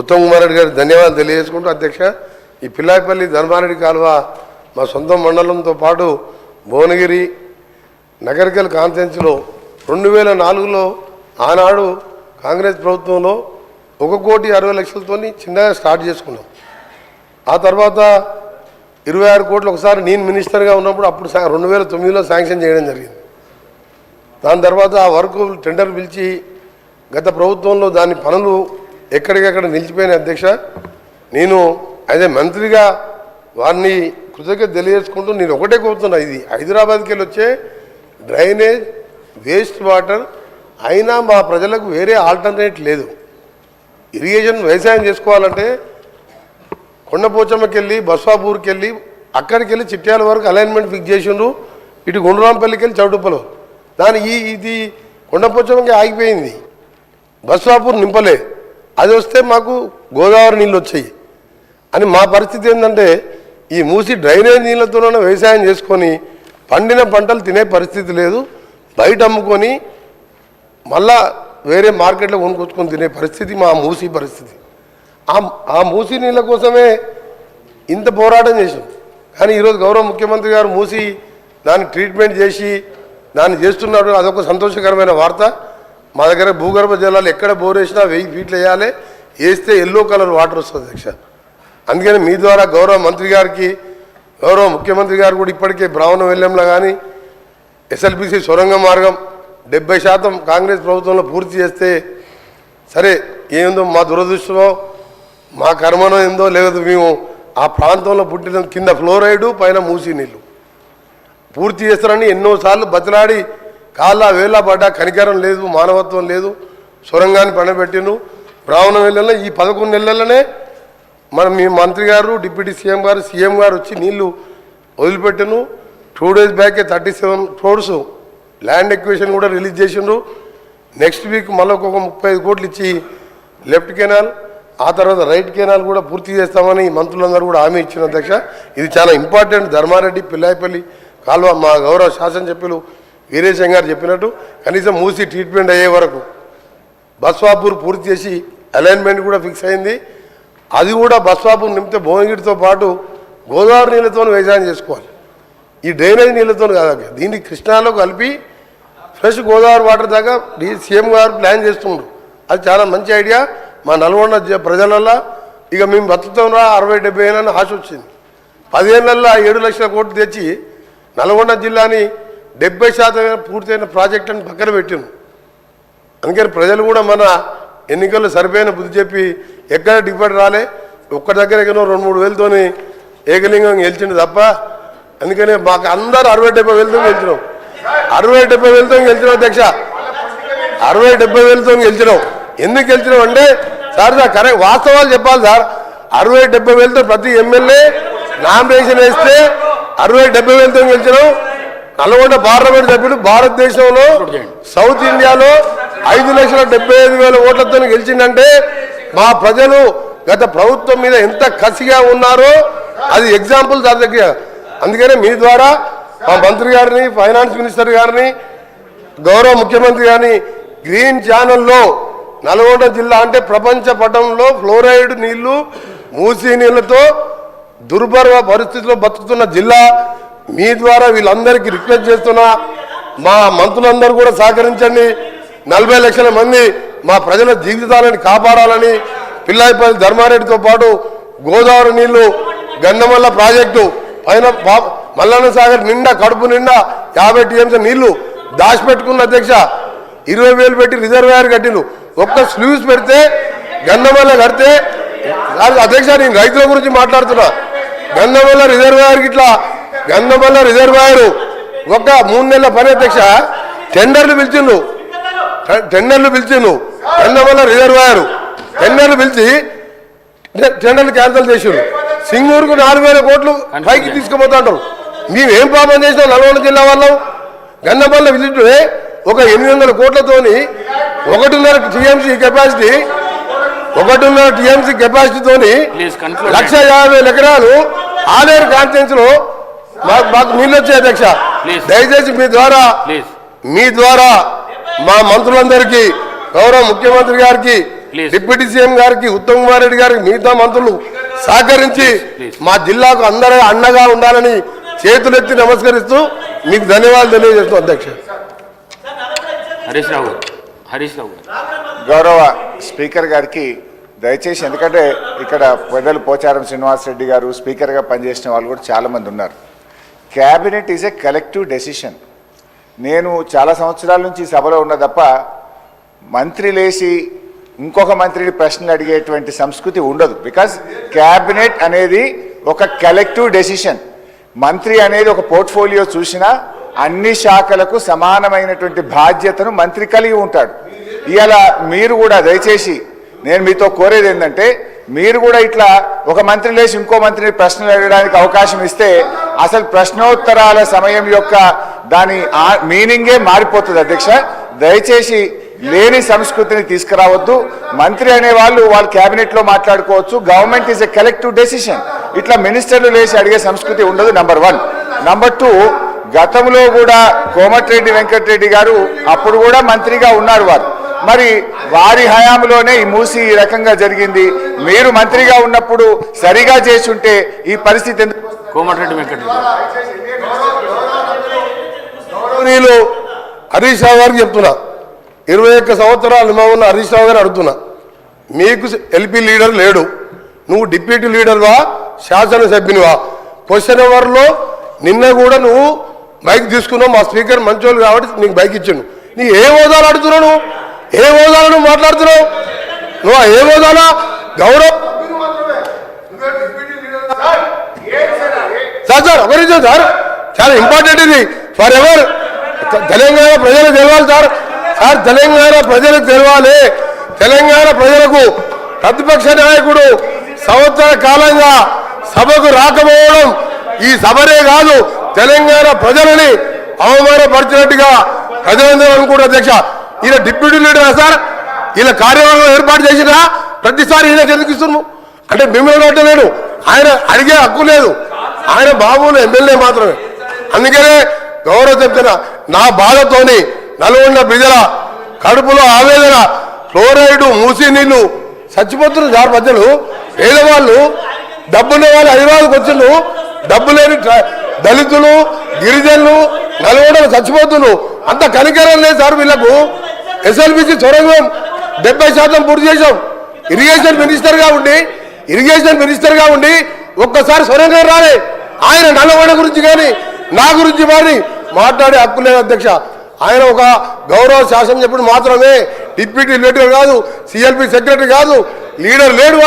ఉత్తమ్ కుమార్ రెడ్డి గారికి ధన్యవాదాలు తెలియజేసుకుంటూ అధ్యక్ష ఈ పిల్లాయిపల్లి ధర్మారెడ్డి కాలువ మా సొంత మండలంతో పాటు భువనగిరి నగరికల్ కాన్ఫరెన్స్లో 2004లో ఆనాడు కాంగ్రెస్ ప్రభుత్వంలో 1,60,00,000 చిన్నగా స్టార్ట్ చేసుకున్నాం. ఆ తర్వాత 26 కోట్లు ఒకసారి నేను మినిస్టర్గా ఉన్నప్పుడు అప్పుడు 2009లో శాంక్షన్ చేయడం జరిగింది. దాని తర్వాత ఆ వర్క్ టెండర్ పిలిచి గత ప్రభుత్వంలో దాని పనులు ఎక్కడికక్కడ నిలిచిపోయిన అధ్యక్ష. నేను యాజ్ ఏ మంత్రిగా వారిని కృతజ్ఞత తెలియజేసుకుంటూ నేను ఒకటే కోరుతున్నా, ఇది హైదరాబాద్కి వెళ్ళి వచ్చే డ్రైనేజ్ వేస్ట్ వాటర్ అయినా మా ప్రజలకు వేరే ఆల్టర్నేట్ లేదు. ఇరిగేషన్ వ్యవసాయం చేసుకోవాలంటే కొండపోచమ్మకి వెళ్ళి బస్వాపూర్కి వెళ్ళి అక్కడికి వెళ్ళి చిట్యాల వరకు అలైన్మెంట్ ఫిక్స్ చేసిండ్రు. ఇటు గుండ్రాంపల్లికి వెళ్ళి చౌటుప్పలు ఇది కొండపోచమ్మకి ఆగిపోయింది, బస్వాపూర్ నింపలే. అది వస్తే మాకు గోదావరి నీళ్ళు వచ్చాయి అని మా పరిస్థితి ఏంటంటే ఈ మూసి డ్రైనేజ్ నీళ్ళతోనే వ్యవసాయం చేసుకొని పండిన పంటలు తినే పరిస్థితి లేదు, బయట అమ్ముకొని మళ్ళా వేరే మార్కెట్లో కొనుక్కొచ్చుకొని తినే పరిస్థితి మా మూసి పరిస్థితి. ఆ మూసి నీళ్ళ కోసమే ఇంత పోరాటం చేసాం. కానీ ఈరోజు గౌరవ ముఖ్యమంత్రి గారు మూసి దాన్ని ట్రీట్మెంట్ చేసి దాన్ని చేస్తున్నారు, అదొక సంతోషకరమైన వార్త. మా దగ్గర భూగర్భ జలాలు ఎక్కడ బోర్ వేసినా 1000 ఫీట్లు వేయాలి, వేస్తే ఎల్లో కలర్ వాటర్ వస్తుంది అధ్యక్ష. అందుకని మీ ద్వారా గౌరవ మంత్రి గారికి గౌరవ ముఖ్యమంత్రి గారు కూడా ఇప్పటికే బ్రాహ్మణ వెల్లంలో కానీ ఎస్ఎల్బిసి సొరంగ మార్గం 70% కాంగ్రెస్ ప్రభుత్వంలో పూర్తి చేస్తే సరే, ఏందో మా దురదృష్టమో మా కర్మనో ఏందో లేదు, మేము ఆ ప్రాంతంలో పుట్టిన కింద ఫ్లోరైడు పైన మూసి నీళ్ళు పూర్తి చేస్తారని ఎన్నోసార్లు బతిలాడి కాళ్ళ వేళ్ళ పడ్డా కనికరం లేదు, మానవత్వం లేదు. సొరంగాన్ని పండబెట్టిను బ్రాహ్మణ వెల్లంలో ఈ 11 నెలలనే మీ మంత్రి గారు డిప్యూటీ సీఎం గారు వచ్చి నీళ్లు వదిలిపెట్టను. 2 డేస్ బ్యాకే 37 crores ల్యాండ్ ఎక్విజిషన్ కూడా రిలీజ్ చేసిండ్రు. నెక్స్ట్ వీక్ మళ్ళీ ఒక 35 కోట్లు ఇచ్చి లెఫ్ట్ కెనాల్ ఆ తర్వాత రైట్ కెనాల్ కూడా పూర్తి చేస్తామని మంత్రులందరూ కూడా హామీ ఇచ్చిన అధ్యక్ష. ఇది చాలా ఇంపార్టెంట్. ధర్మారెడ్డి పిల్లాయిపల్లి కాలువ మా గౌరవ శాసనసభ్యులు వీరేశం గారు చెప్పినట్టు కనీసం మూసి ట్రీట్మెంట్ అయ్యే వరకు బస్వాపూర్ పూర్తి చేసి అలైన్మెంట్ కూడా ఫిక్స్ అయింది. అది కూడా బస్వాపూర్ నింపితే భువనగిరితో పాటు గోదావరి నీళ్ళతో వ్యవసాయం చేసుకోవాలి, ఈ డ్రైనేజ్ నీళ్ళతో కాదు. దీన్ని కృష్ణాలో కలిపి ఫ్రెష్ గోదావరి వాటర్ దాకా సీఎం గారు ప్లాన్ చేస్తున్నారు. అది చాలా మంచి ఐడియా. మా నల్గొండ ప్రజలల్లో ఇక మేము బతుకుతాంరా 60-70 ఏళ్ళని ఆశ వచ్చింది. 10 ఏళ్ళల్లో 7 లక్షల కోట్లు తెచ్చి నల్గొండ జిల్లాని 70% పూర్తయిన ప్రాజెక్టులను పక్కన పెట్టిను. అందుకని ప్రజలు కూడా మన ఎన్నికల్లో సరిపోయిన బుద్ధి చెప్పి ఎక్కడ డిపాజిట్ రాలే, ఒక్క దగ్గర 2-3 వేలతోని ఏకలింగం గెలిచిండు తప్ప. అందుకనే మాకు అందరూ 60-70 వేలతో గెలిచినాం. 60-70 వేలతో గెలిచినాం అధ్యక్ష, 60-70 వేలతో గెలిచినాం. ఎందుకు గెలిచినాం అంటే సార్ కరెక్ట్ వాస్తవాలు చెప్పాలి సార్. 60-70 వేలతో ప్రతి ఎమ్మెల్యే నామినేషన్ వేస్తే 60-70 వేలతో గెలిచినాం. నల్గొండ పార్లమెంట్ సభ్యుడు భారతదేశంలో సౌత్ ఇండియాలో 5,75,000 ఓట్లతో గెలిచిందంటే మా ప్రజలు గత ప్రభుత్వం మీద ఎంత కసిగా ఉన్నారో అది ఎగ్జాంపుల్ దాని దగ్గర. అందుకనే మీ ద్వారా మా మంత్రి గారిని ఫైనాన్స్ మినిస్టర్ గారిని గౌరవ ముఖ్యమంత్రి గారిని గ్రీన్ ఛానల్లో నల్గొండ జిల్లా అంటే ప్రపంచ పటంలో ఫ్లోరైడ్ నీళ్లు మూసీ నీళ్లతో దుర్భర పరిస్థితిలో బతుకుతున్న జిల్లా. మీ ద్వారా వీళ్ళందరికీ రిక్వెస్ట్ చేస్తున్నా, మా మంత్రులందరూ కూడా సహకరించండి. 40 లక్షల మంది మా ప్రజల జీవితాలను కాపాడాలని పిల్లాయిపల్లి ధర్మారెడ్డితో పాటు గోదావరి నీళ్లు గంధమల్ల ప్రాజెక్టు పైన మల్లన్న సాగర్ నిండా కడుపు నిండా 50 TMC నీళ్లు దాచిపెట్టుకున్న అధ్యక్ష. 20,000 పెట్టి రిజర్వాయర్ కట్టిండు. ఒక్క స్లూస్ పెడితే గంధమల్ల కడితే అధ్యక్ష, నేను రైతుల గురించి మాట్లాడుతున్నా. గంధమల్ల రిజర్వాయర్ ఇట్లా గంధమల్ల రిజర్వాయర్ ఒక 3 నెలల పని అధ్యక్ష. టెండర్లు పిలిచిండు గంధమల్ల రిజర్వాయర్ టెండర్లు పిలిచి టెండర్లు క్యాన్సిల్ చేసిండు. సింగూరుకు 4,000 కోట్లు పైకి తీసుకుపోతాంటారు. మేమేం పాపం చేసినాం నల్గొండ జిల్లా వాళ్ళం? గంధమల్ల విజిట్ ఒక 800 కోట్లతోని 1.5 TMC కెపాసిటీ 1.5 TMC కెపాసిటీతోని 1,50,000 ఎకరాలు ఆలేరు కాన్స్టిట్యుయెన్సీ లో మాకు నీళ్ళు వచ్చాయి అధ్యక్ష. దయచేసి మీ ద్వారా మా మంత్రులందరికీ గౌరవ ముఖ్యమంత్రి గారికి డిప్యూటీ సీఎం గారికి, ఉత్తమ్ కుమార్ రెడ్డి గారికి, మిగతా మంత్రులు సహకరించి మా జిల్లాకు అందరూ అండగా ఉండాలని చేతులెత్తి నమస్కరిస్తూ మీకు ధన్యవాదాలు తెలియజేస్తున్నాం అధ్యక్ష. హరీష్ రావు గౌరవ స్పీకర్ గారికి దయచేసి, ఎందుకంటే ఇక్కడ పెద్దలు పోచారం శ్రీనివాసరెడ్డి గారు స్పీకర్గా పనిచేసిన వాళ్ళు కూడా చాలామంది ఉన్నారు. Cabinet is a collective decision. నేను చాలా సంవత్సరాల నుంచి సభలో ఉన్న తప్ప మంత్రి లేచి ఇంకొక మంత్రిని ప్రశ్నలు అడిగేటువంటి సంస్కృతి ఉండదు. బికాజ్ క్యాబినెట్ అనేది ఒక కలెక్టివ్ డెసిషన్. మంత్రి అనేది ఒక పోర్ట్ఫోలియో చూసినా అన్ని శాఖలకు సమానమైనటువంటి బాధ్యతను మంత్రి కలిగి ఉంటాడు. ఇవాళ మీరు కూడా దయచేసి నేను మీతో కోరేది ఏంటంటే, మీరు కూడా ఇట్లా ఒక మంత్రి లేచి ఇంకో మంత్రిని ప్రశ్నలు అడగడానికి అవకాశం ఇస్తే అసలు ప్రశ్నోత్తరాల సమయం యొక్క దాని మీనింగే మారిపోతుంది అధ్యక్ష. దయచేసి లేని సంస్కృతిని తీసుకురావద్దు. మంత్రి అనే వాళ్ళు క్యాబినెట్లో మాట్లాడుకోవచ్చు. Government is a collective decision. ఇట్లా మినిస్టర్లు లేచి అడిగే సంస్కృతి ఉండదు. నంబర్ 1. నంబర్ 2, గతంలో కూడా కోమటిరెడ్డి వెంకటరెడ్డి గారు అప్పుడు కూడా మంత్రిగా ఉన్నారు వారు. మరి వారి హయాంలోనే ఈ మూసి ఈ రకంగా జరిగింది. మీరు మంత్రిగా ఉన్నప్పుడు సరిగా చేసి ఉంటే ఈ పరిస్థితి ఎందుకు? కోమటిరెడ్డి వెంకటరెడ్డి హరీష్ రావు గారికి చెప్తున్నా, 21 సంవత్సరాలు ఉన్న హరీష్ రావు గారు అడుగుతున్నా, మీకు ఎల్పీ లీడర్ లేడు, నువ్వు డిప్యూటీ లీడర్వా, శాసనసభ్యునివా? క్వశ్చన్ అవర్లో నిన్న కూడా నువ్వు బైక్ తీసుకున్నావు, మా స్పీకర్ మంచోళ్ళు కాబట్టి నీకు బైక్ ఇచ్చాను. నీ ఏ హోదాలు అడుగుతున్నావు? నువ్వు ఏ హోదాలో నువ్వు మాట్లాడుతున్నావు? నువ్వు ఏ హోదాలా? గౌరవ్ సార్ ఒక నిమిషం సార్, చాలా ఇంపార్టెంట్ ఇది ఫర్ ఎవర్. తెలంగాణ ప్రజలకు తెలవాలి సార్. తెలంగాణ ప్రజలకు తెలవాలి. తెలంగాణ ప్రజలకు ప్రతిపక్ష నాయకుడు సంవత్సర కాలంగా సభకు రాకపోవడం ఈ సభనే కాదు, తెలంగాణ ప్రజలని అవమానపరిచినట్టుగా ప్రజలందరూ అనుకుంటారు అధ్యక్ష. ఈయన డిప్యూటీ లీడరా సార్? ఈయన కార్యవర్గం ఏర్పాటు చేసినా ప్రతిసారి ఈయన ఎందుకు ఇస్తున్నాము అంటే మిమ్మల్ని కొట్టలేడు. ఆయన అడిగే హక్కు లేదు. ఆయన మామూలు ఎమ్మెల్యే మాత్రమే. అందుకనే గౌరవ చెప్తున్నా, నా బాధతోని నల్గొండ ప్రజల కడుపులో ఆవేదన, ఫ్లోరైడ్, మూసి నీళ్లు చచ్చిపోతున్నారు సార్. ప్రజలు పేదవాళ్ళు, డబ్బున్న వాళ్ళు హైదరాబాద్కి వచ్చిండ్రు, డబ్బు లేని దళితులు, గిరిజనులు నల్గొండలు చచ్చిపోతున్నారు. అంత కనికరం లేదు సార్ వీళ్ళకు. ఎస్ఎల్బిసి సొరంగం 70% పూర్తి చేశాం. ఇరిగేషన్ మినిస్టర్గా ఉండి ఒక్కసారి సొరంగం రాలే. ఆయన నల్గొండ గురించి కానీ నా గురించి కానీ మాట్లాడే హక్కు లేదు అధ్యక్ష. ఆయన ఒక గౌరవ శాసనసభ్యుడు మాత్రమే, డిప్యూటీ లీడర్ కాదు, సిఎల్పి సెక్రటరీ కాదు, లీడర్ లేడు.